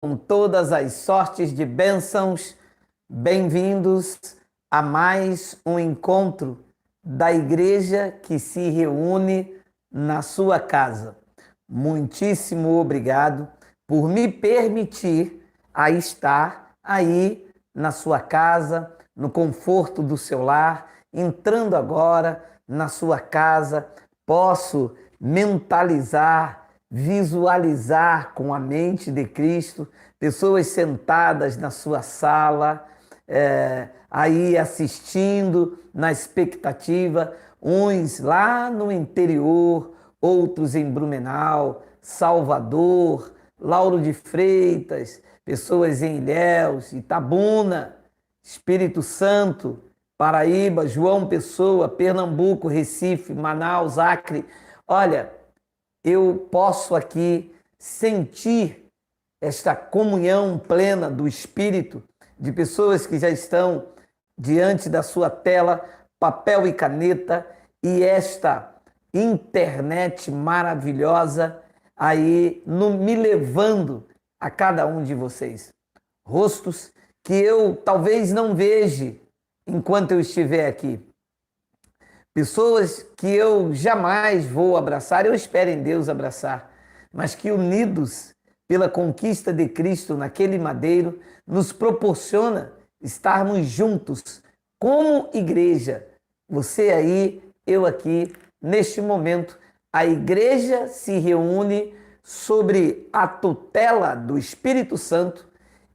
Com todas as sortes de bênçãos, bem-vindos a mais um encontro da igreja que se reúne na sua casa. Muitíssimo obrigado por me permitir a estar aí na sua casa, no conforto do seu lar, entrando agora na sua casa, posso mentalizar, visualizar com a mente de Cristo, pessoas sentadas na sua sala, aí assistindo, na expectativa, uns lá no interior, outros em Blumenau, Salvador, Lauro de Freitas, pessoas em Ilhéus, Itabuna, Espírito Santo, Paraíba, João Pessoa, Pernambuco, Recife, Manaus, Acre. Olha, eu posso aqui sentir esta comunhão plena do Espírito de pessoas que já estão diante da sua tela, papel e caneta, e esta internet maravilhosa aí me levando a cada um de vocês. Rostos que eu talvez não veja enquanto eu estiver aqui. Pessoas que eu jamais vou abraçar, eu espero em Deus abraçar, mas que unidos pela conquista de Cristo naquele madeiro, nos proporciona estarmos juntos como igreja. Você aí, eu aqui, neste momento, a igreja se reúne sobre a tutela do Espírito Santo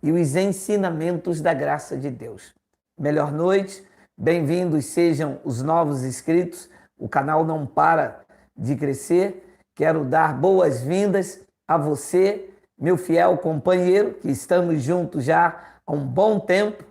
e os ensinamentos da graça de Deus. Melhor noite. Bem-vindos sejam os novos inscritos. O canal não para de crescer. Quero dar boas-vindas a você, meu fiel companheiro, que estamos juntos já há um bom tempo.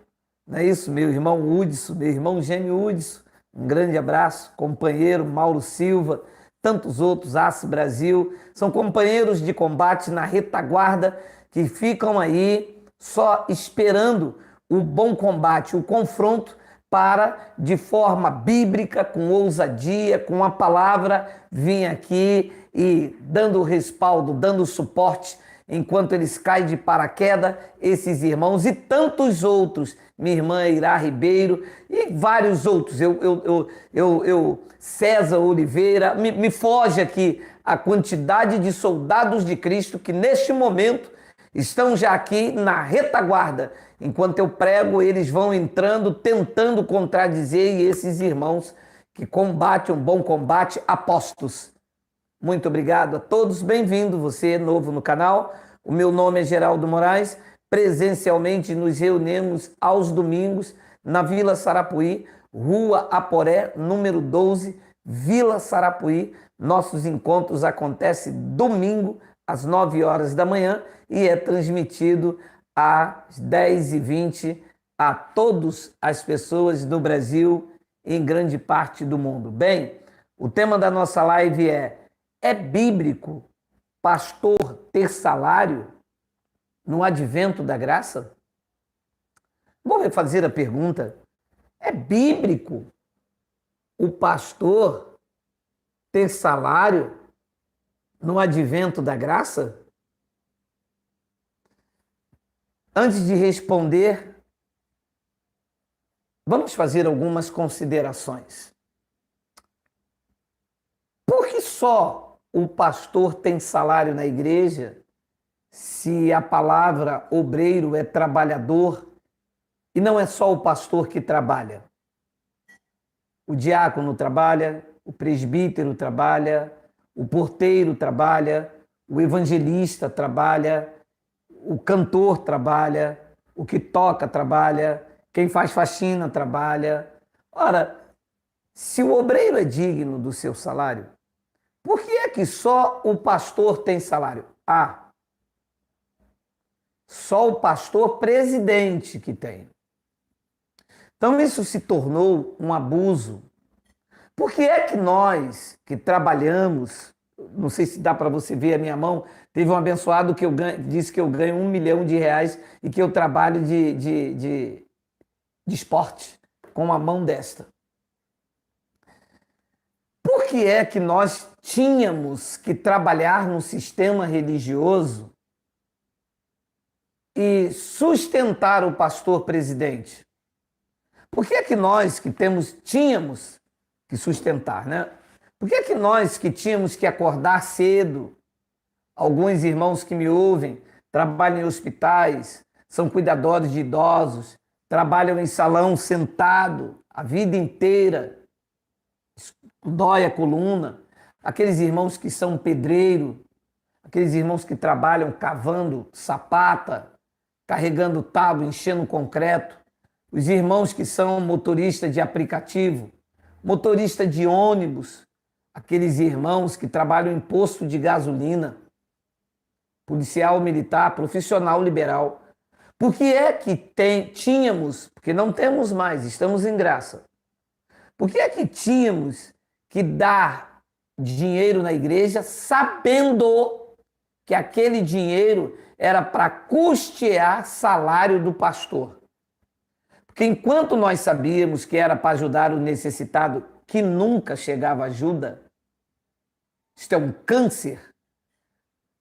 Não é isso? Meu irmão Hudson, meu irmão gêmeo Hudson. Um grande abraço. Companheiro Mauro Silva, tantos outros, Aço Brasil. São companheiros de combate na retaguarda que ficam aí só esperando o bom combate, o confronto, para, de forma bíblica, com ousadia, com a palavra, vir aqui e dando respaldo, dando suporte, enquanto eles caem de paraquedas, esses irmãos e tantos outros, minha irmã Irá Ribeiro e vários outros, César Oliveira, me foge aqui a quantidade de soldados de Cristo que neste momento estão já aqui na retaguarda. Enquanto eu prego, eles vão entrando, tentando contradizer, e esses irmãos que combatem um bom combate, apostos. Muito obrigado a todos, bem-vindo, você novo no canal. O meu nome é Geraldo Moraes, presencialmente nos reunimos aos domingos na Vila Sarapuí, Rua Aporé, número 12, Vila Sarapuí. Nossos encontros acontecem domingo, às 9 horas da manhã, e é transmitido às 10h20 a todas as pessoas do Brasil e em grande parte do mundo. Bem, o tema da nossa live é bíblico pastor ter salário no advento da graça? Vou refazer a pergunta. É bíblico o pastor ter salário no advento da graça? Antes de responder, vamos fazer algumas considerações. Por que só o pastor tem salário na igreja se a palavra obreiro é trabalhador e não é só o pastor que trabalha? O diácono trabalha, o presbítero trabalha, o porteiro trabalha, o evangelista trabalha, o cantor trabalha, o que toca trabalha, quem faz faxina trabalha. Ora, se o obreiro é digno do seu salário, por que é que só o pastor tem salário? Ah, só o pastor presidente que tem. Então isso se tornou um abuso. Por que é que nós que trabalhamos, não sei se dá para você ver a minha mão, teve um abençoado que disse que eu ganho R$ 1 milhão e que eu trabalho de esporte com uma mão desta. Por que é que nós tínhamos que trabalhar num sistema religioso e sustentar o pastor presidente? Por que é que nós que tínhamos que sustentar, né? Por que é que nós que tínhamos que acordar cedo, alguns irmãos que me ouvem, trabalham em hospitais, são cuidadores de idosos, trabalham em salão sentado a vida inteira, dói a coluna, aqueles irmãos que são pedreiro, aqueles irmãos que trabalham cavando sapata, carregando tábua, enchendo concreto, os irmãos que são motorista de aplicativo, motorista de ônibus, aqueles irmãos que trabalham em posto de gasolina, policial militar, profissional liberal. Por que é que tínhamos, porque não temos mais, estamos em graça, por que é que tínhamos que dar dinheiro na igreja sabendo que aquele dinheiro era para custear salário do pastor? Porque enquanto nós sabíamos que era para ajudar o necessitado, que nunca chegava ajuda, isto é um câncer,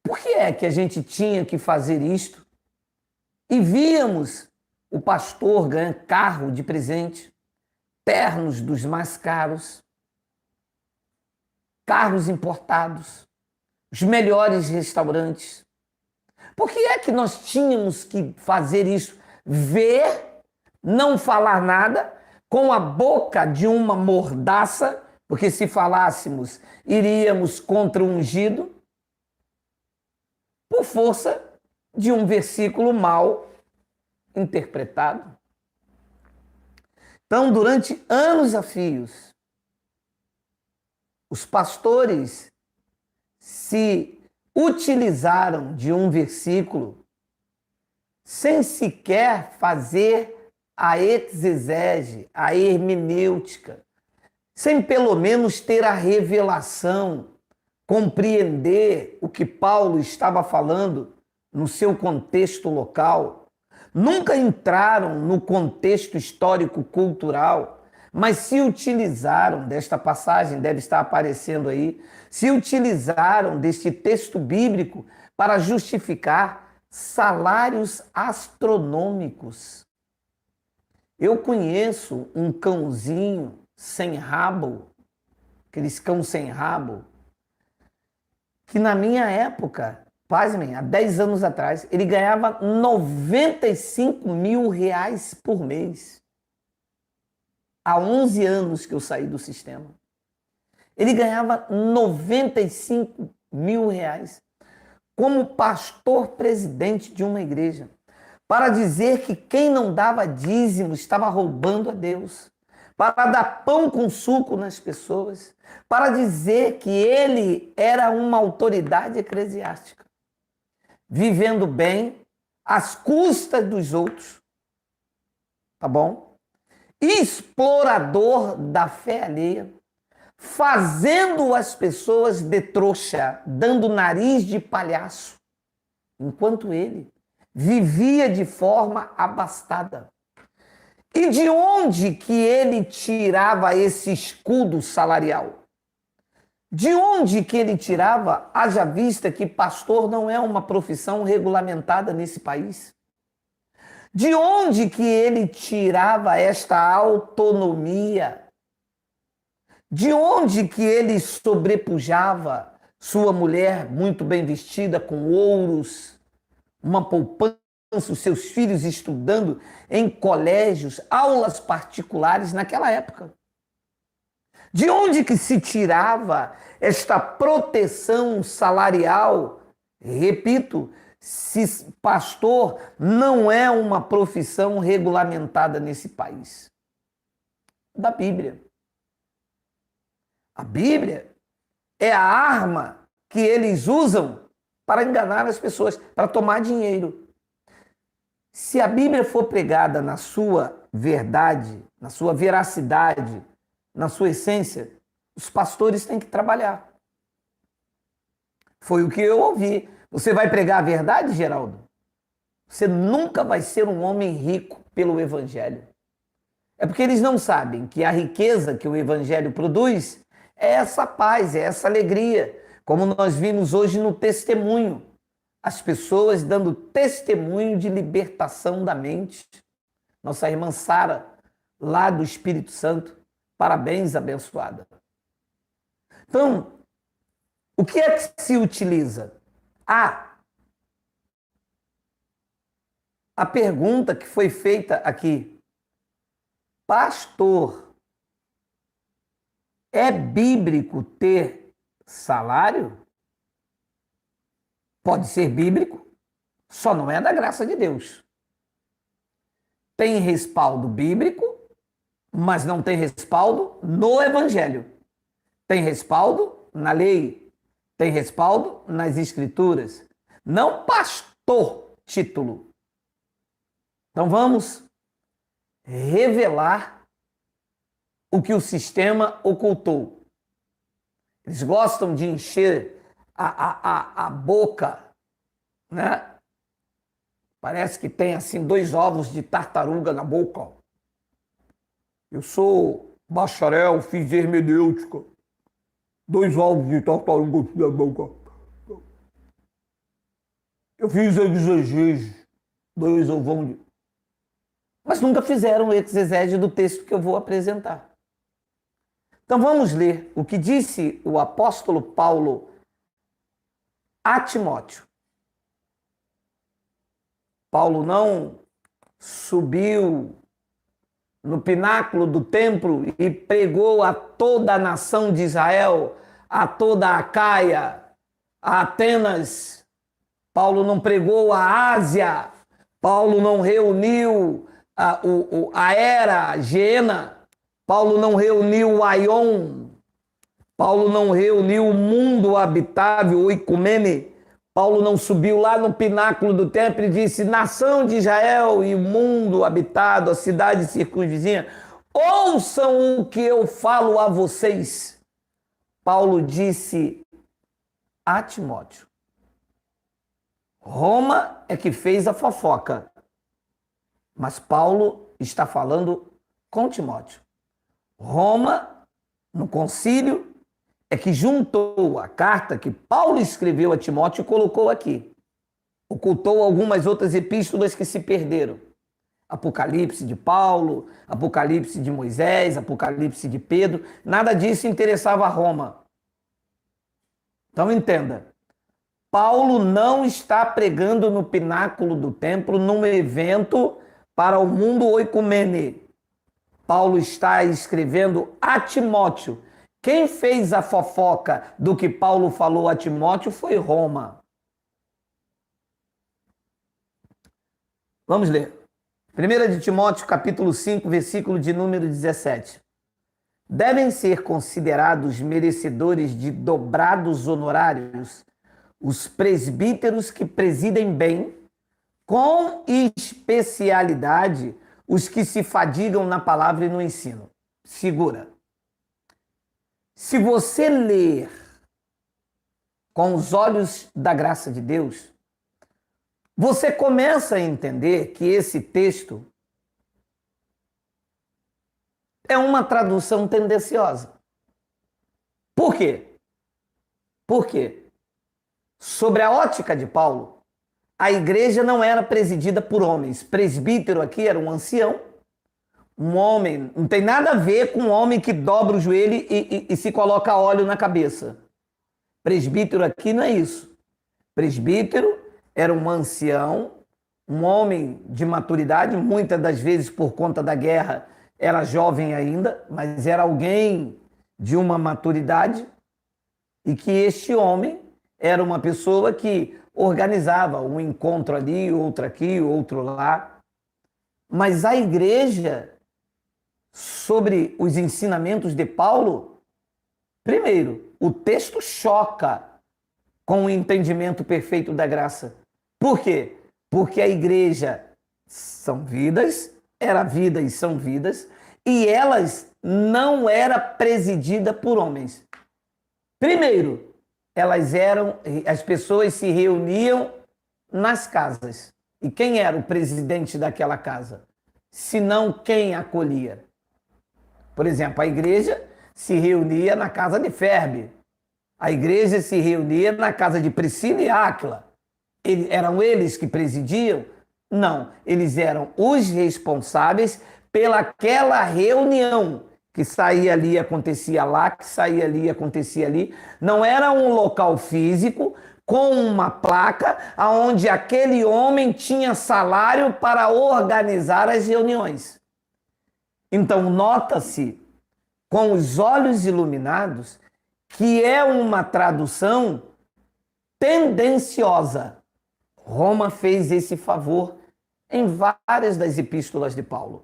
por que é que a gente tinha que fazer isto? E víamos o pastor ganhar carro de presente, ternos dos mais caros, carros importados, os melhores restaurantes. Por que é que nós tínhamos que fazer isso? Ver, não falar nada, com a boca de uma mordaça, porque se falássemos, iríamos contra o ungido, por força de um versículo mal interpretado. Então, durante anos a fios, os pastores se utilizaram de um versículo sem sequer fazer a exegese, a hermenêutica, sem pelo menos ter a revelação, compreender o que Paulo estava falando no seu contexto local. Nunca entraram no contexto histórico-cultural, mas se utilizaram desta passagem, deve estar aparecendo aí, se utilizaram deste texto bíblico para justificar salários astronômicos. Eu conheço um cãozinho sem rabo, aqueles cão sem rabo, que na minha época, pasmem, há 10 anos atrás, ele ganhava 95 mil reais por mês. Há 11 anos que eu saí do sistema. Ele ganhava 95 mil reais como pastor presidente de uma igreja, para dizer que quem não dava dízimo estava roubando a Deus, para dar pão com suco nas pessoas, para dizer que ele era uma autoridade eclesiástica, vivendo bem às custas dos outros, tá bom? Explorador da fé alheia, fazendo as pessoas de trouxa, dando nariz de palhaço, enquanto ele vivia de forma abastada. E de onde que ele tirava esse escudo salarial? De onde que ele tirava, haja vista que pastor não é uma profissão regulamentada nesse país? De onde que ele tirava esta autonomia? De onde que ele sobrepujava sua mulher muito bem vestida, com ouros, uma poupança, os seus filhos estudando em colégios, aulas particulares naquela época? De onde que se tirava esta proteção salarial? Repito, se pastor não é uma profissão regulamentada nesse país. Da Bíblia. A Bíblia é a arma que eles usam para enganar as pessoas, para tomar dinheiro. Se a Bíblia for pregada na sua verdade, na sua veracidade, na sua essência, os pastores têm que trabalhar. Foi o que eu ouvi. Você vai pregar a verdade, Geraldo? Você nunca vai ser um homem rico pelo Evangelho. É porque eles não sabem que a riqueza que o Evangelho produz é essa paz, é essa alegria, como nós vimos hoje no testemunho as pessoas dando testemunho de libertação da mente. Nossa irmã Sara, lá do Espírito Santo, parabéns, abençoada. Então, o que é que se utiliza? A pergunta que foi feita aqui: pastor, é bíblico ter salário? Pode ser bíblico, só não é da graça de Deus. Tem respaldo bíblico, mas não tem respaldo no Evangelho. Tem respaldo na lei, tem respaldo nas Escrituras. Não pastor, título. Então vamos revelar o que o sistema ocultou. Eles gostam de encher a boca, né? Parece que tem assim 2 ovos de tartaruga na boca. Eu sou bacharel, fiz hermenêutica. 2 ovos de tartaruga na boca. Eu fiz exegese. 2 ovos de... Mas nunca fizeram o exegese do texto que eu vou apresentar. Então vamos ler o que disse o apóstolo Paulo a Timóteo. Paulo não subiu no pináculo do templo e pregou a toda a nação de Israel, a toda a Acaia, a Atenas. Paulo não pregou a Ásia. Paulo não reuniu a Era, Gena. Paulo não reuniu o Aion. Paulo não reuniu o mundo habitável, o Icumene. Paulo não subiu lá no pináculo do templo e disse: nação de Israel e o mundo habitado, a cidade circunvizinha, ouçam o que eu falo a vocês. Paulo disse a Timóteo. Roma é que fez a fofoca, mas Paulo está falando com Timóteo. Roma, no concílio, é que juntou a carta que Paulo escreveu a Timóteo e colocou aqui. Ocultou algumas outras epístolas que se perderam. Apocalipse de Paulo, Apocalipse de Moisés, Apocalipse de Pedro. Nada disso interessava a Roma. Então entenda. Paulo não está pregando no pináculo do templo, num evento para o mundo oicumene. Paulo está escrevendo a Timóteo. Quem fez a fofoca do que Paulo falou a Timóteo foi Roma. Vamos ler. 1 de Timóteo, capítulo 5, versículo de número 17. Devem ser considerados merecedores de dobrados honorários os presbíteros que presidem bem, com especialidade, os que se fadigam na palavra e no ensino. Segura. Se você ler com os olhos da graça de Deus, você começa a entender que esse texto é uma tradução tendenciosa. Por quê? Por quê? Sobre a ótica de Paulo, a igreja não era presidida por homens. Presbítero aqui era um ancião, um homem, não tem nada a ver com um homem que dobra o joelho e se coloca óleo na cabeça. Presbítero aqui não é isso. Presbítero era um ancião, um homem de maturidade, muitas das vezes por conta da guerra era jovem ainda, mas era alguém de uma maturidade, e que este homem era uma pessoa que organizava um encontro ali, outro aqui, outro lá. Mas a igreja, sobre os ensinamentos de Paulo, primeiro, o texto choca com o entendimento perfeito da graça. Por quê? Porque a igreja são vidas, era vida e são vidas, e elas não era presidida por homens. Primeiro, as pessoas se reuniam nas casas. E quem era o presidente daquela casa? Se não quem acolhia? Por exemplo, a igreja se reunia na casa de Ferbe. A igreja se reunia na casa de Priscila e Áquila. Eram eles que presidiam? Não, eles eram os responsáveis pelaquela reunião que saía ali, acontecia lá, que saía ali, acontecia ali. Não era um local físico com uma placa onde aquele homem tinha salário para organizar as reuniões. Então, nota-se, com os olhos iluminados, que é uma tradução tendenciosa. Roma fez esse favor em várias das epístolas de Paulo.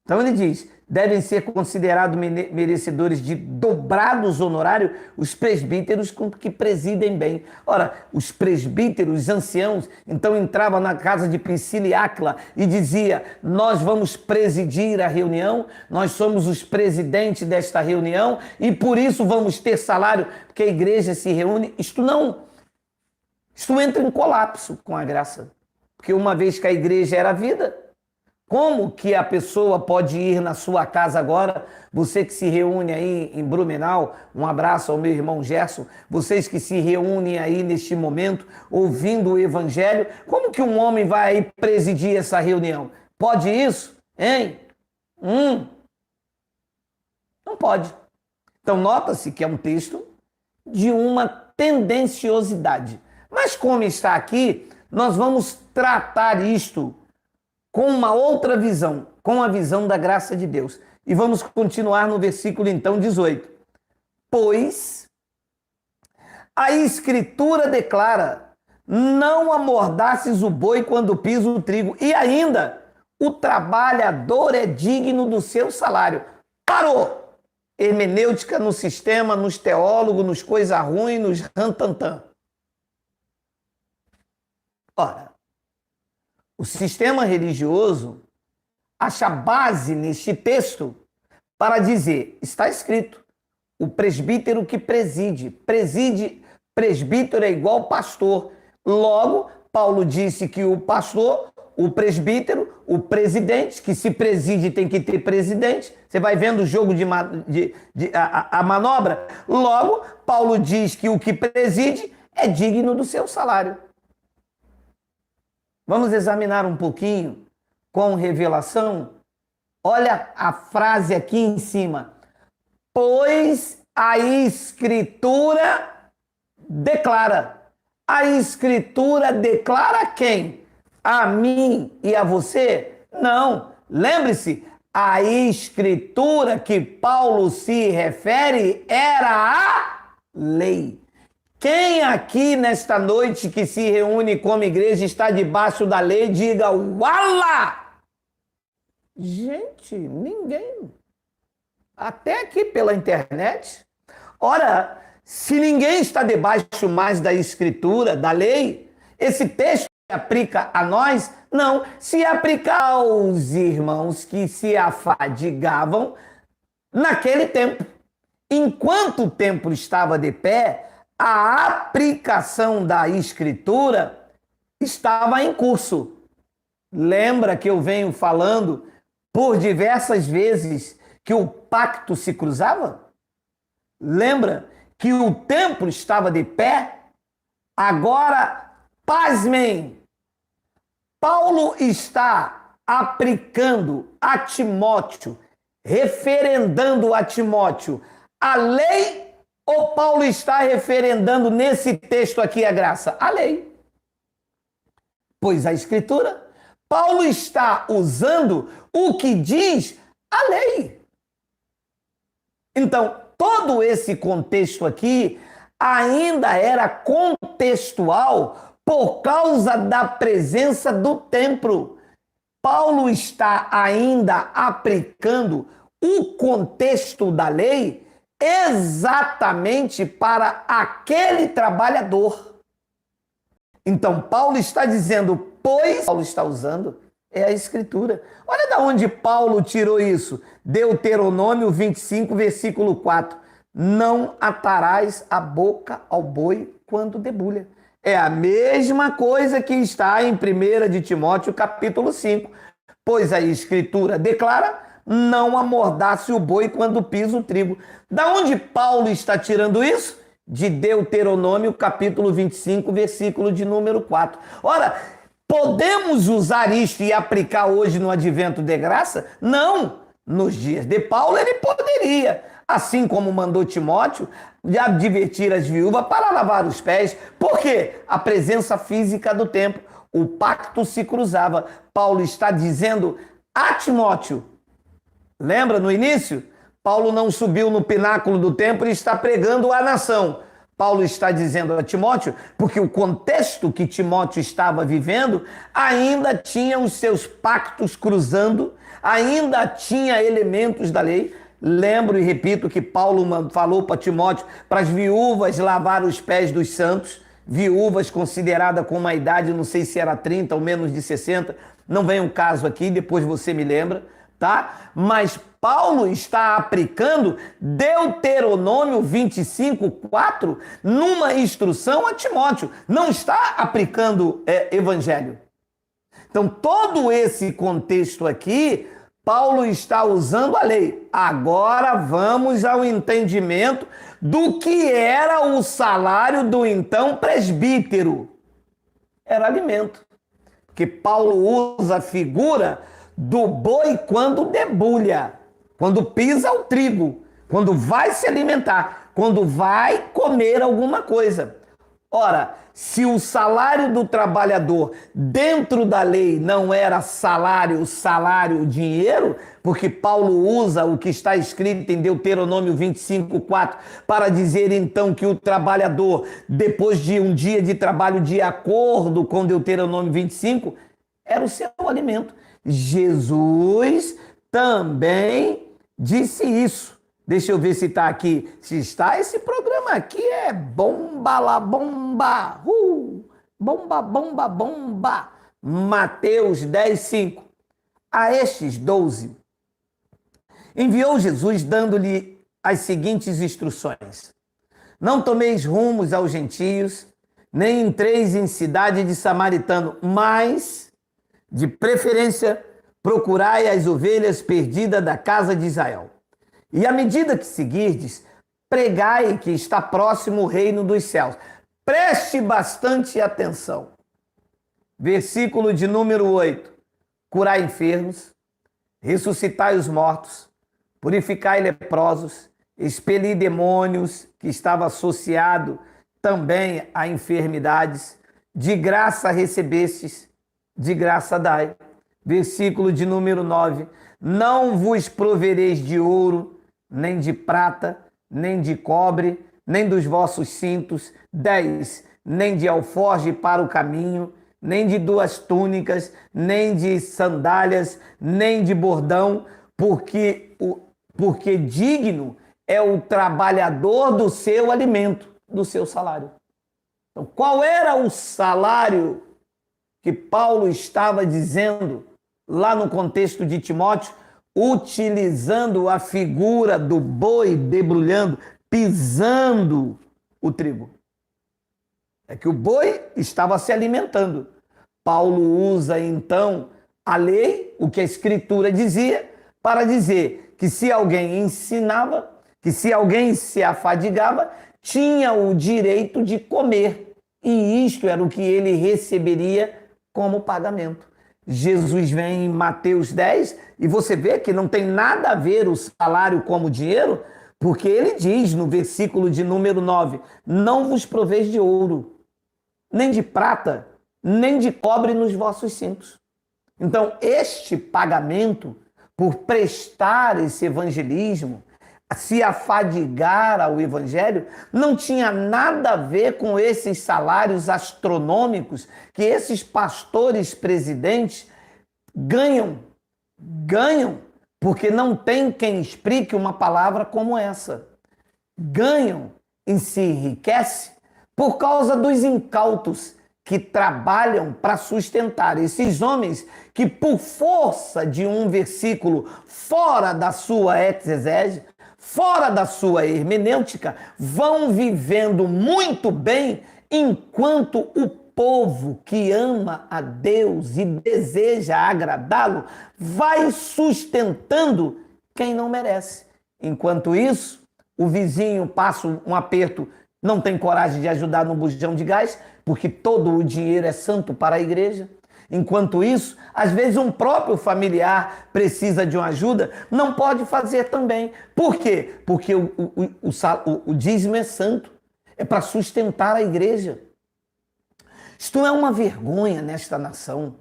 Então ele diz, devem ser considerados merecedores de dobrados honorários os presbíteros que presidem bem. Ora, os presbíteros, os anciãos, então entravam na casa de Priscila e Áquila e dizia, nós vamos presidir a reunião, nós somos os presidentes desta reunião e por isso vamos ter salário, porque a igreja se reúne. Isto entra em colapso com a graça. Porque uma vez que a igreja era a vida, como que a pessoa pode ir na sua casa agora, você que se reúne aí em Blumenau, um abraço ao meu irmão Gerson, vocês que se reúnem aí neste momento, ouvindo o evangelho, como que um homem vai aí presidir essa reunião? Pode isso? Hein? Não pode. Então nota-se que é um texto de uma tendenciosidade. Mas como está aqui, nós vamos tratar isto com uma outra visão, com a visão da graça de Deus. E vamos continuar no versículo, então, 18. Pois a Escritura declara, não amordaces o boi quando pisa o trigo. E ainda, o trabalhador é digno do seu salário. Parou! Hermenêutica no sistema, nos teólogos, nos coisa ruim, nos rantantã. Ora, o sistema religioso acha base neste texto para dizer, está escrito, o presbítero que presbítero é igual pastor. Logo, Paulo disse que o pastor, o presbítero, o presidente, que se preside tem que ter presidente. Você vai vendo o jogo a manobra. Logo, Paulo diz que o que preside é digno do seu salário. Vamos examinar um pouquinho com revelação? Olha a frase aqui em cima. Pois a Escritura declara. A Escritura declara quem? A mim e a você? Não. Lembre-se, a Escritura que Paulo se refere era a lei. Quem aqui nesta noite que se reúne como igreja está debaixo da lei, diga uala! Gente, ninguém. Até aqui pela internet. Ora, se ninguém está debaixo mais da Escritura, da lei, esse texto se aplica a nós? Não, se aplica aos irmãos que se afadigavam naquele tempo. Enquanto o templo estava de pé, a aplicação da Escritura estava em curso. Lembra que eu venho falando por diversas vezes que o pacto se cruzava? Lembra que o templo estava de pé? Agora, pasmem, Paulo está aplicando a Timóteo, referendando a Timóteo a lei. Ou Paulo está referendando nesse texto aqui a graça? A lei. Pois a Escritura, Paulo está usando o que diz a lei. Então, todo esse contexto aqui ainda era contextual por causa da presença do templo. Paulo está ainda aplicando o contexto da lei exatamente para aquele trabalhador. Então, Paulo está dizendo, pois Paulo está usando é a Escritura. Olha de onde Paulo tirou isso. Deuteronômio 25, versículo 4. Não atarás a boca ao boi quando debulha. É a mesma coisa que está em 1 de Timóteo, capítulo 5. Pois a Escritura declara, não amordace o boi quando pisa o trigo. Da onde Paulo está tirando isso? de Deuteronômio, capítulo 25, versículo de número 4. Ora, podemos usar isto e aplicar hoje no advento de graça? Não! Nos dias de Paulo ele poderia, assim como mandou Timóteo, de advertir as viúvas para lavar os pés. Por quê? A presença física do templo. O pacto se cruzava. Paulo está dizendo a Timóteo, lembra no início? Paulo não subiu no pináculo do templo e está pregando à nação. Paulo está dizendo a Timóteo, porque o contexto que Timóteo estava vivendo ainda tinha os seus pactos cruzando, ainda tinha elementos da lei. Lembro e repito que Paulo falou para Timóteo, para as viúvas lavar os pés dos santos, viúvas considerada com uma idade, não sei se era 30 ou menos de 60, não vem um caso aqui, depois você me lembra, tá? Mas Paulo está aplicando Deuteronômio 25:4 numa instrução a Timóteo, não está aplicando evangelho. Então, todo esse contexto aqui, Paulo está usando a lei. Agora vamos ao entendimento do que era o salário do então presbítero. Era alimento. Porque Paulo usa a figura do boi quando debulha, quando pisa o trigo, quando vai se alimentar, quando vai comer alguma coisa. Ora, se o salário do trabalhador dentro da lei não era salário, dinheiro, porque Paulo usa o que está escrito em Deuteronômio 25:4 para dizer então que o trabalhador, depois de um dia de trabalho de acordo com Deuteronômio 25, era o seu alimento. Jesus também disse isso. Deixa eu ver se está aqui. Se está, esse programa aqui é bomba la bomba. Bomba, bomba, bomba. Mateus 10:5. A estes 12, enviou Jesus dando-lhe as seguintes instruções: não tomeis rumos aos gentios, nem entreis em cidade de samaritano, mas, de preferência, procurai as ovelhas perdidas da casa de Israel. E à medida que seguirdes, pregai que está próximo o reino dos céus. Preste bastante atenção. Versículo de número 8. Curai enfermos, ressuscitai os mortos, purificai leprosos, expeli demônios, que estava associado também a enfermidades. De graça recebestes, de graça dai. Versículo de número 9. Não vos provereis de ouro, nem de prata, nem de cobre, nem dos vossos cintos. 10. Nem de alforje para o caminho, nem de 2 túnicas, nem de sandálias, nem de bordão, porque digno é o trabalhador do seu alimento, do seu salário. Então, qual era o salário que Paulo estava dizendo lá no contexto de Timóteo, utilizando a figura do boi debrulhando, pisando o trigo? É que o boi estava se alimentando. Paulo usa então a lei, o que a Escritura dizia, para dizer que se alguém ensinava, que se alguém se afadigava, tinha o direito de comer. E isto era o que ele receberia como pagamento. Jesus vem em Mateus 10 e você vê que não tem nada a ver o salário como dinheiro, porque ele diz no versículo de número 9, não vos proveis de ouro, nem de prata, nem de cobre nos vossos cintos. Então, este pagamento por prestar esse evangelismo, se afadigar ao evangelho, não tinha nada a ver com esses salários astronômicos que esses pastores presidentes ganham, porque não tem quem explique uma palavra como essa. Ganham e se enriquece por causa dos incautos que trabalham para sustentar esses homens que, por força de um versículo fora da sua exegese, fora da sua hermenêutica, vão vivendo muito bem, enquanto o povo que ama a Deus e deseja agradá-lo vai sustentando quem não merece. Enquanto isso, o vizinho passa um aperto não tem coragem de ajudar no bujão de gás, porque todo o dinheiro é santo para a igreja. Enquanto isso, às vezes um próprio familiar precisa de uma ajuda, não pode fazer também. Por quê? Porque o dízimo é santo, é para sustentar a igreja. Isto é uma vergonha nesta nação.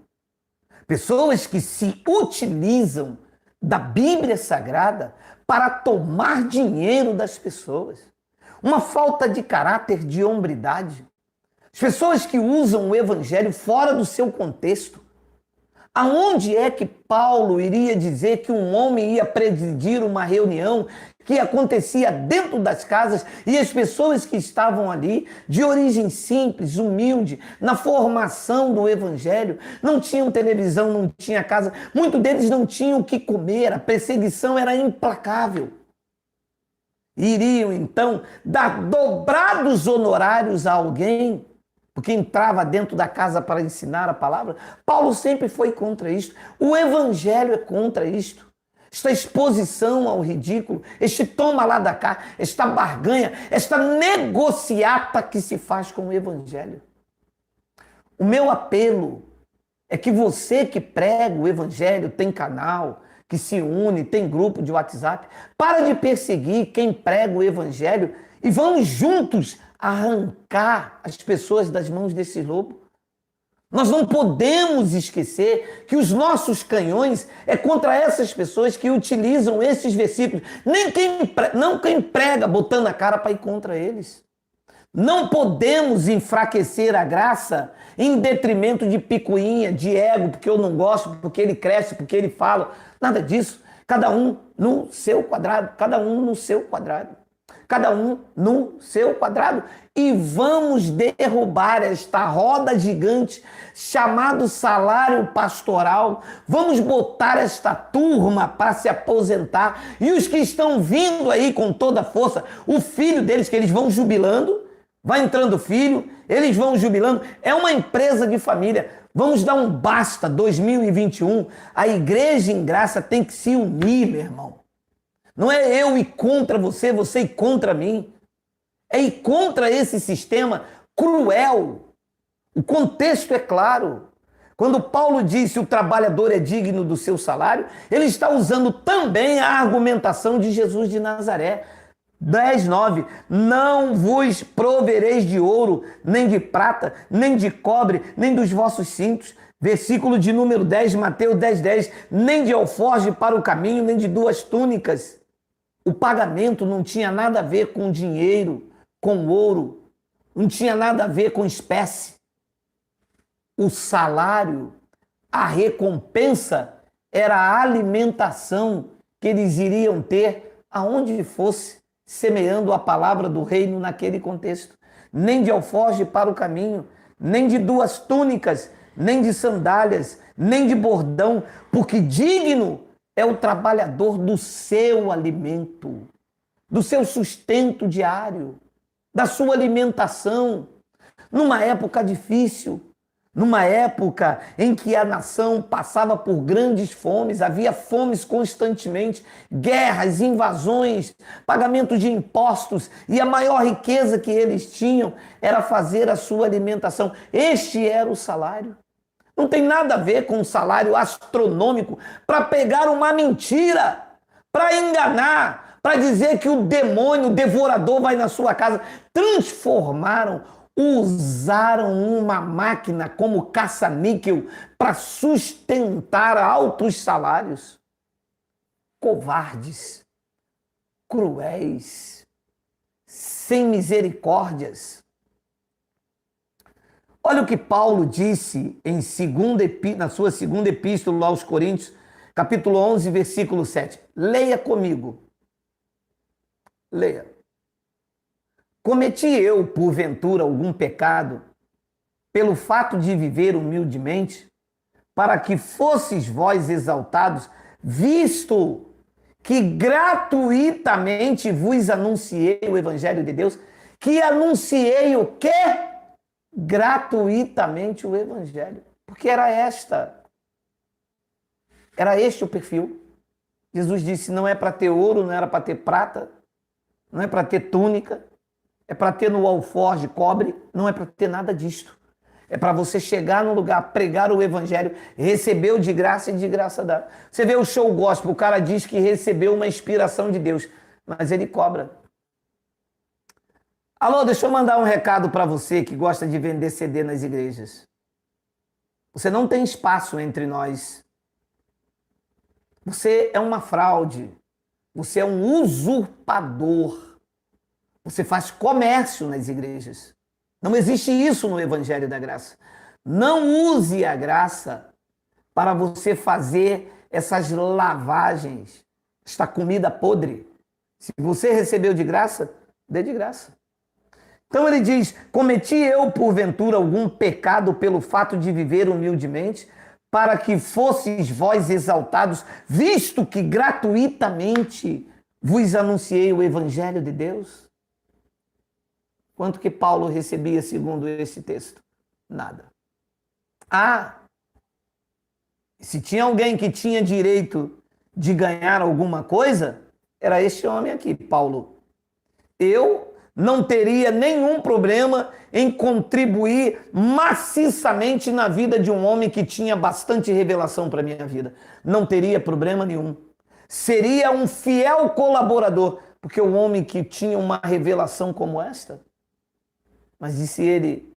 Pessoas que se utilizam da Bíblia Sagrada para tomar dinheiro das pessoas. Uma falta de caráter, de hombridade. As pessoas que usam o evangelho fora do seu contexto. Aonde é que Paulo iria dizer que um homem ia presidir uma reunião que acontecia dentro das casas e as pessoas que estavam ali, de origem simples, humilde, na formação do evangelho, não tinham televisão, não tinha casa, muitos deles não tinham o que comer, a perseguição era implacável. Iriam então dar dobrados honorários a alguém porque entrava dentro da casa para ensinar a palavra? Paulo sempre foi contra isto. O evangelho é contra isto. Esta exposição ao ridículo, este toma lá da cá, esta barganha, esta negociata que se faz com o evangelho. O meu apelo é que você que prega o evangelho, tem canal, que se une, tem grupo de WhatsApp, para de perseguir quem prega o evangelho e vamos juntos arrancar as pessoas das mãos desse lobo. Nós não podemos esquecer que os nossos canhões é contra essas pessoas que utilizam esses versículos. Não quem prega botando a cara para ir contra eles. Não podemos enfraquecer a graça em detrimento de picuinha, de ego, porque eu não gosto, porque ele cresce, porque ele fala. Nada disso. Cada um no seu quadrado. Cada um no seu quadrado. Cada um no seu quadrado. E vamos derrubar esta roda gigante chamado salário pastoral. Vamos botar esta turma para se aposentar. E os que estão vindo aí com toda a força, o filho deles, que eles vão jubilando, vai entrando filho, eles vão jubilando. É uma empresa de família. Vamos dar um basta 2021. A igreja em graça tem que se unir, meu irmão. Não é eu ir contra você, você ir contra mim. É ir contra esse sistema cruel. O contexto é claro. Quando Paulo disse o trabalhador é digno do seu salário, ele está usando também a argumentação de Jesus de Nazaré. 10:9, não vos provereis de ouro, nem de prata, nem de cobre, nem dos vossos cintos. Versículo de número 10, Mateus 10:10, nem de alforje para o caminho, nem de duas túnicas. O pagamento não tinha nada a ver com dinheiro, com ouro, não tinha nada a ver com espécie. O salário, a recompensa, era a alimentação que eles iriam ter aonde fosse, semeando a palavra do reino naquele contexto. Nem de alforje para o caminho, nem de duas túnicas, nem de sandálias, nem de bordão, porque digno é o trabalhador do seu alimento, do seu sustento diário, da sua alimentação, numa época difícil, numa época em que a nação passava por grandes fomes, havia fomes constantemente, guerras, invasões, pagamento de impostos, e a maior riqueza que eles tinham era fazer a sua alimentação. Este era o salário. Não tem nada a ver com um salário astronômico para pegar uma mentira, para enganar, para dizer que o demônio, o devorador vai na sua casa. Transformaram, usaram uma máquina como caça-níquel para sustentar altos salários. Covardes, cruéis, sem misericórdias. Olha o que Paulo disse na sua segunda epístola aos Coríntios, capítulo 11, versículo 7. Leia comigo. Leia. Cometi eu, porventura, algum pecado, pelo fato de viver humildemente, para que fosseis vós exaltados, visto que gratuitamente vos anunciei o Evangelho de Deus, que anunciei o quê? Gratuitamente o Evangelho. Porque era este o perfil. Jesus disse, não é para ter ouro, não era para ter prata, não é para ter túnica, é para ter no alforje cobre, não é para ter nada disto. É para você chegar no lugar, pregar o evangelho, recebeu de graça e de graça dá. Você vê o show gospel, o cara diz que recebeu uma inspiração de Deus, mas ele cobra. Alô, deixa eu mandar um recado para você que gosta de vender CD nas igrejas. Você não tem espaço entre nós. Você é uma fraude. Você é um usurpador. Você faz comércio nas igrejas. Não existe isso no Evangelho da Graça. Não use a graça para você fazer essas lavagens, esta comida podre. Se você recebeu de graça, dê de graça. Então ele diz, cometi eu porventura algum pecado pelo fato de viver humildemente, para que fosseis vós exaltados, visto que gratuitamente vos anunciei o Evangelho de Deus? Quanto que Paulo recebia segundo esse texto? Nada. Se tinha alguém que tinha direito de ganhar alguma coisa, era este homem aqui, Paulo. Eu não teria nenhum problema em contribuir maciçamente na vida de um homem que tinha bastante revelação para a minha vida. Não teria problema nenhum. Seria um fiel colaborador, porque o homem que tinha uma revelação como esta, mas disse ele,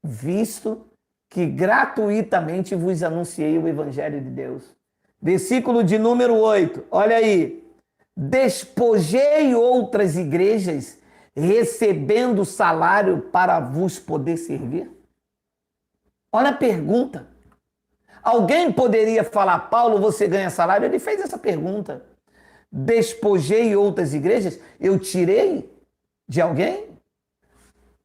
visto que gratuitamente vos anunciei o Evangelho de Deus. Versículo de número 8, olha aí. Despojei outras igrejas, recebendo salário para vos poder servir? Olha a pergunta. Alguém poderia falar, Paulo, você ganha salário? Ele fez essa pergunta. Despojei outras igrejas? Eu tirei de alguém?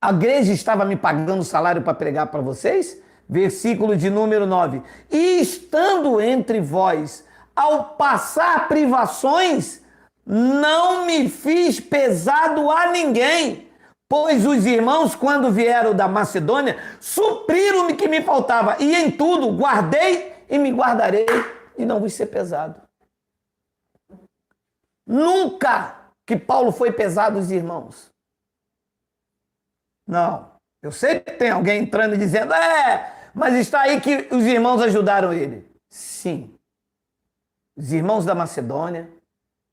A igreja estava me pagando salário para pregar para vocês? Versículo de número 9. E estando entre vós, ao passar privações, não me fiz pesado a ninguém, pois os irmãos, quando vieram da Macedônia, supriram-me que me faltava, e em tudo guardei e me guardarei, e não vos ser pesado. Nunca que Paulo foi pesado os irmãos. Não. Eu sei que tem alguém entrando e dizendo, mas está aí que os irmãos ajudaram ele. Sim. Os irmãos da Macedônia,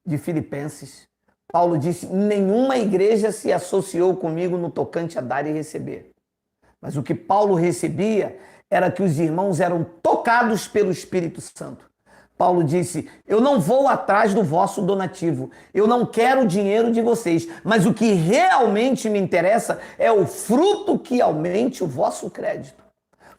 de Filipenses, Paulo disse, nenhuma igreja se associou comigo no tocante a dar e receber. Mas o que Paulo recebia era que os irmãos eram tocados pelo Espírito Santo. Paulo disse, eu não vou atrás do vosso donativo, eu não quero o dinheiro de vocês, mas o que realmente me interessa é o fruto que aumente o vosso crédito.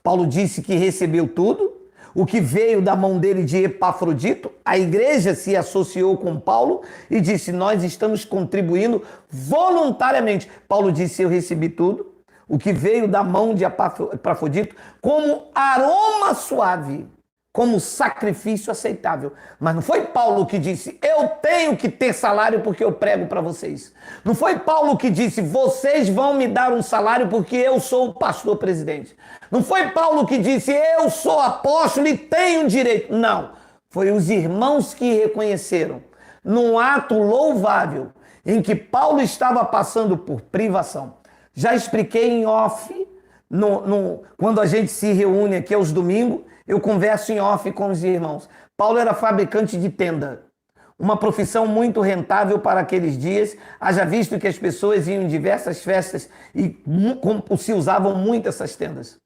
Paulo disse que recebeu tudo, o que veio da mão dele de Epafrodito, a igreja se associou com Paulo e disse, nós estamos contribuindo voluntariamente. Paulo disse, eu recebi tudo, o que veio da mão de Epafrodito, como aroma suave, como sacrifício aceitável. Mas não foi Paulo que disse, eu tenho que ter salário porque eu prego para vocês. Não foi Paulo que disse, vocês vão me dar um salário porque eu sou o pastor presidente. Não foi Paulo que disse, eu sou apóstolo e tenho direito. Não. Foi os irmãos que reconheceram, num ato louvável, em que Paulo estava passando por privação. Já expliquei em off, quando a gente se reúne aqui aos domingos, eu converso em off com os irmãos. Paulo era fabricante de tenda, uma profissão muito rentável para aqueles dias, haja visto que as pessoas iam em diversas festas e se usavam muito essas tendas.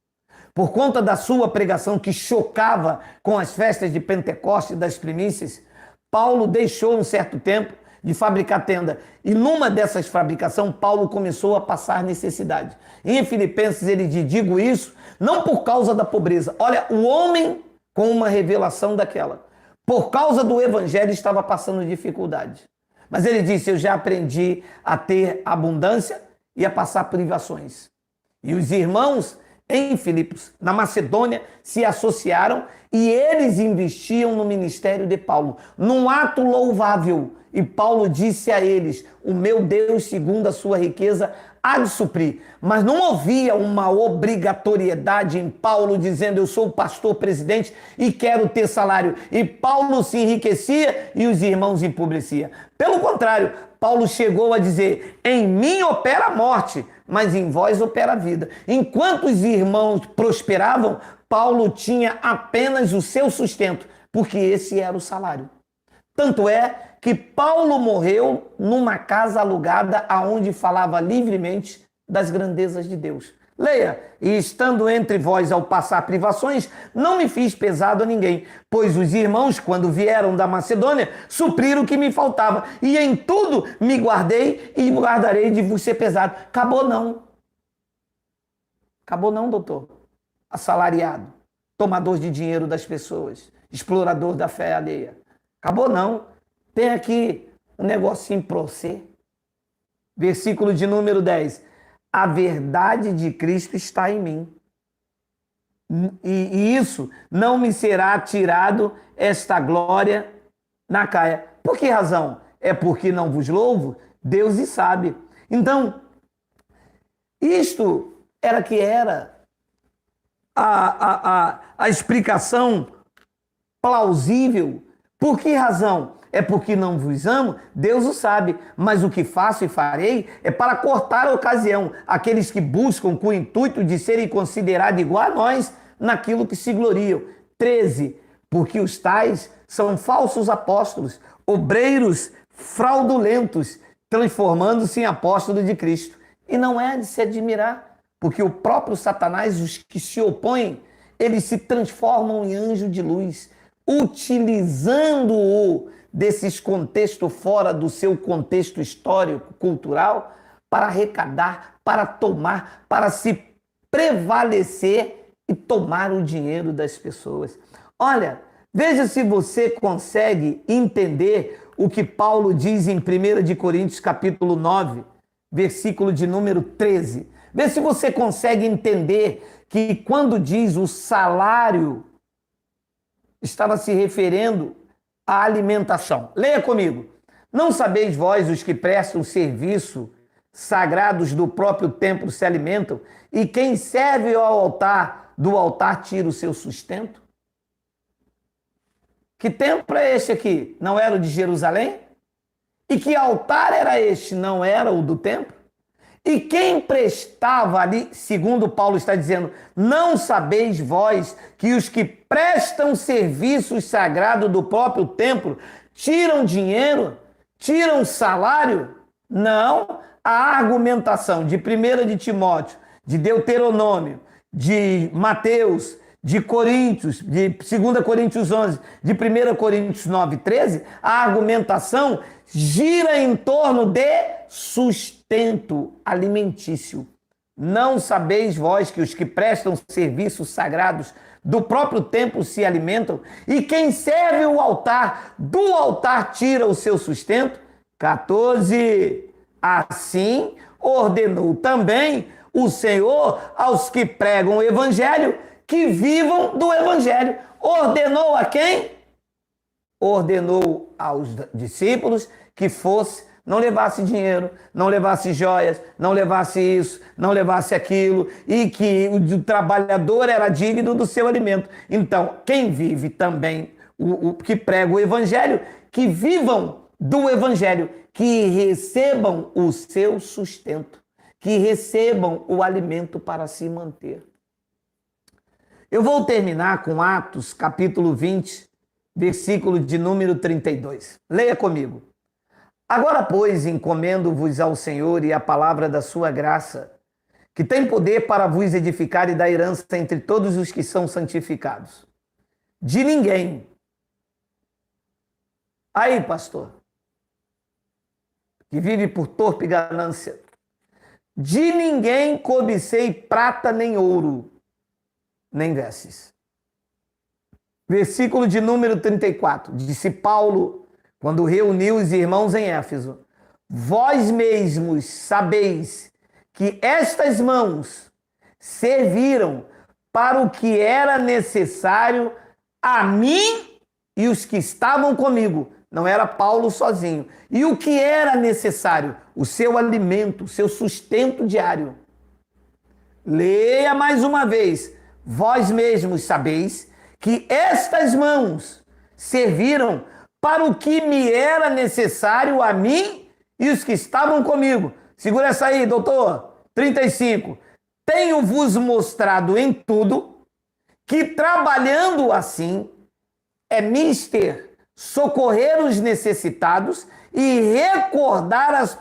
Por conta da sua pregação que chocava com as festas de Pentecostes e das primícias, Paulo deixou um certo tempo de fabricar tenda. E numa dessas fabricações, Paulo começou a passar necessidade. E em Filipenses ele diz, digo isso não por causa da pobreza. Olha, o homem com uma revelação daquela, por causa do evangelho, estava passando dificuldade. Mas ele disse, eu já aprendi a ter abundância e a passar privações. E os irmãos em Filipos, na Macedônia, se associaram e eles investiam no ministério de Paulo, num ato louvável. E Paulo disse a eles, o meu Deus, segundo a sua riqueza, há de suprir. Mas não havia uma obrigatoriedade em Paulo dizendo, eu sou o pastor presidente e quero ter salário. E Paulo se enriquecia e os irmãos empobreciam. Pelo contrário, Paulo chegou a dizer: em mim opera a morte, mas em vós opera a vida. Enquanto os irmãos prosperavam, Paulo tinha apenas o seu sustento, porque esse era o salário. Tanto é que Paulo morreu numa casa alugada aonde falava livremente das grandezas de Deus. Leia: e estando entre vós ao passar privações, não me fiz pesado a ninguém, pois os irmãos, quando vieram da Macedônia, supriram o que me faltava, e em tudo me guardei e guardarei de vos ser pesado. Acabou não. Acabou não, doutor. Assalariado, tomador de dinheiro das pessoas, explorador da fé alheia. Acabou não. Tem aqui um negocinho para você. Versículo de número 10. A verdade de Cristo está em mim. E isso não me será tirado esta glória na caia. Por que razão? É porque não vos louvo? Deus e sabe. Então, isto era que era a explicação plausível. Por que razão? É porque não vos amo? Deus o sabe. Mas o que faço e farei é para cortar a ocasião. Aqueles que buscam com o intuito de serem considerados igual a nós naquilo que se gloriam. 13. Porque os tais são falsos apóstolos, obreiros fraudulentos, transformando-se em apóstolos de Cristo. E não é de se admirar, porque o próprio Satanás, os que se opõem, eles se transformam em anjo de luz, utilizando-o desses contextos fora do seu contexto histórico, cultural, para arrecadar, para tomar, para se prevalecer e tomar o dinheiro das pessoas. Olha, veja se você consegue entender o que Paulo diz em 1 de Coríntios capítulo 9, versículo de número 13. Vê se você consegue entender que quando diz o salário, estava se referindo à alimentação. Leia comigo. Não sabeis vós, os que prestam serviço sagrados do próprio templo se alimentam, e quem serve ao altar, do altar tira o seu sustento? Que templo é este aqui? Não era o de Jerusalém? E que altar era este? Não era o do templo? E quem prestava ali, segundo Paulo está dizendo, não sabeis vós que os que prestam serviços sagrados do próprio templo tiram dinheiro, tiram salário? Não. A argumentação de 1 de Timóteo, de Deuteronômio, de Mateus, de Coríntios, de 2 Coríntios 11, de 1 Coríntios 9, 13, a argumentação gira em torno de sustento alimentício. Não sabeis vós que os que prestam serviços sagrados do próprio templo se alimentam, e quem serve o altar, do altar tira o seu sustento? 14. Assim ordenou também o Senhor aos que pregam o evangelho que vivam do evangelho. Ordenou a quem? Ordenou aos discípulos que fosse, não levasse dinheiro, não levasse joias, não levasse isso, não levasse aquilo, e que o trabalhador era digno do seu alimento. Então, quem vive também, o que prega o evangelho, que vivam do evangelho, que recebam o seu sustento, que recebam o alimento para se manter. Eu vou terminar com Atos, capítulo 20, versículo de número 32. Leia comigo. Agora, pois, encomendo-vos ao Senhor e à palavra da sua graça, que tem poder para vos edificar e dar herança entre todos os que são santificados. De ninguém. Aí, pastor, que vive por torpe ganância. De ninguém cobicei prata nem ouro, nem vestes. Versículo de número 34. Disse Paulo, quando reuniu os irmãos em Éfeso: vós mesmos sabeis que estas mãos serviram para o que era necessário a mim e os que estavam comigo. Não era Paulo sozinho. E o que era necessário? O seu alimento, o seu sustento diário. Leia mais uma vez. Vós mesmos sabeis que estas mãos serviram para o que me era necessário a mim e os que estavam comigo. Segura essa aí, doutor. 35. Tenho-vos mostrado em tudo que, trabalhando assim, é mister socorrer os necessitados e recordar as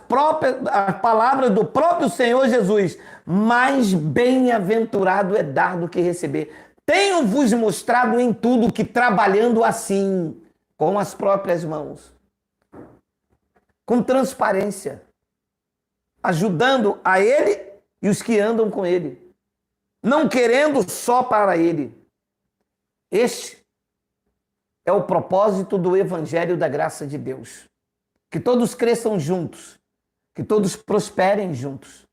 palavras do próprio Senhor Jesus. Mais bem-aventurado é dar do que receber. Tenho-vos mostrado em tudo que, trabalhando assim, com as próprias mãos, com transparência, ajudando a ele e os que andam com ele, não querendo só para ele. Este é o propósito do Evangelho da Graça de Deus. Que todos cresçam juntos, que todos prosperem juntos,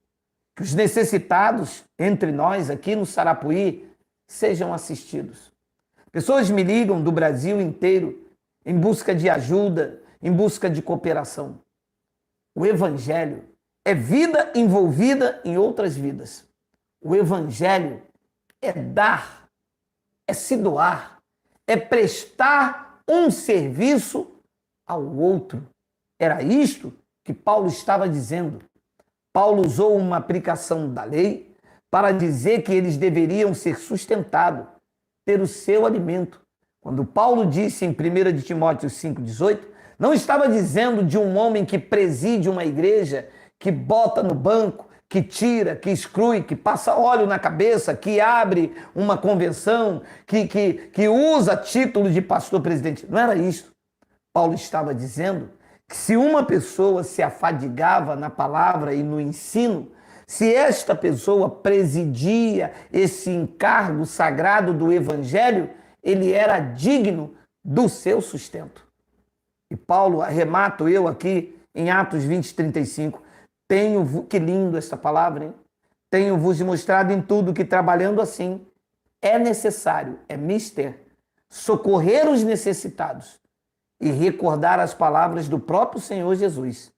que os necessitados entre nós aqui no Sarapuí sejam assistidos. Pessoas me ligam do Brasil inteiro em busca de ajuda, em busca de cooperação. O Evangelho é vida envolvida em outras vidas. O Evangelho é dar, é se doar, é prestar um serviço ao outro. Era isto que Paulo estava dizendo. Paulo usou uma aplicação da lei para dizer que eles deveriam ser sustentados, ter o seu alimento. Quando Paulo disse em 1 de Timóteo 5,18, não estava dizendo de um homem que preside uma igreja, que bota no banco, que tira, que exclui, que passa óleo na cabeça, que abre uma convenção, que usa título de pastor presidente. Não era isso. Paulo estava dizendo que se uma pessoa se afadigava na palavra e no ensino, se esta pessoa presidia esse encargo sagrado do Evangelho, ele era digno do seu sustento. E Paulo, arremato eu aqui em Atos 20:35, que lindo essa palavra, hein? Tenho-vos mostrado em tudo que, trabalhando assim, é necessário, é mister, socorrer os necessitados e recordar as palavras do próprio Senhor Jesus.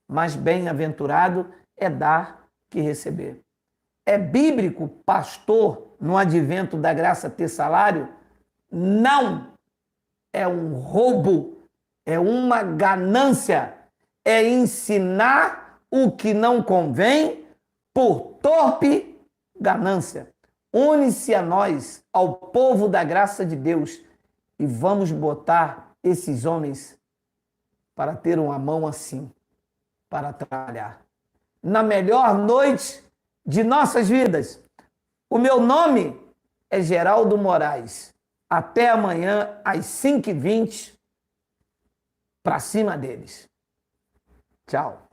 Mas bem-aventurado é dar que receber. É bíblico, pastor, no advento da graça ter salário? Não! É um roubo, é uma ganância, é ensinar o que não convém por torpe ganância. Une-se a nós, ao povo da graça de Deus, e vamos botar esses homens para ter uma mão assim, para trabalhar. Na melhor noite de nossas vidas. O meu nome é Geraldo Moraes. Até amanhã, às 5h20, para cima deles. Tchau.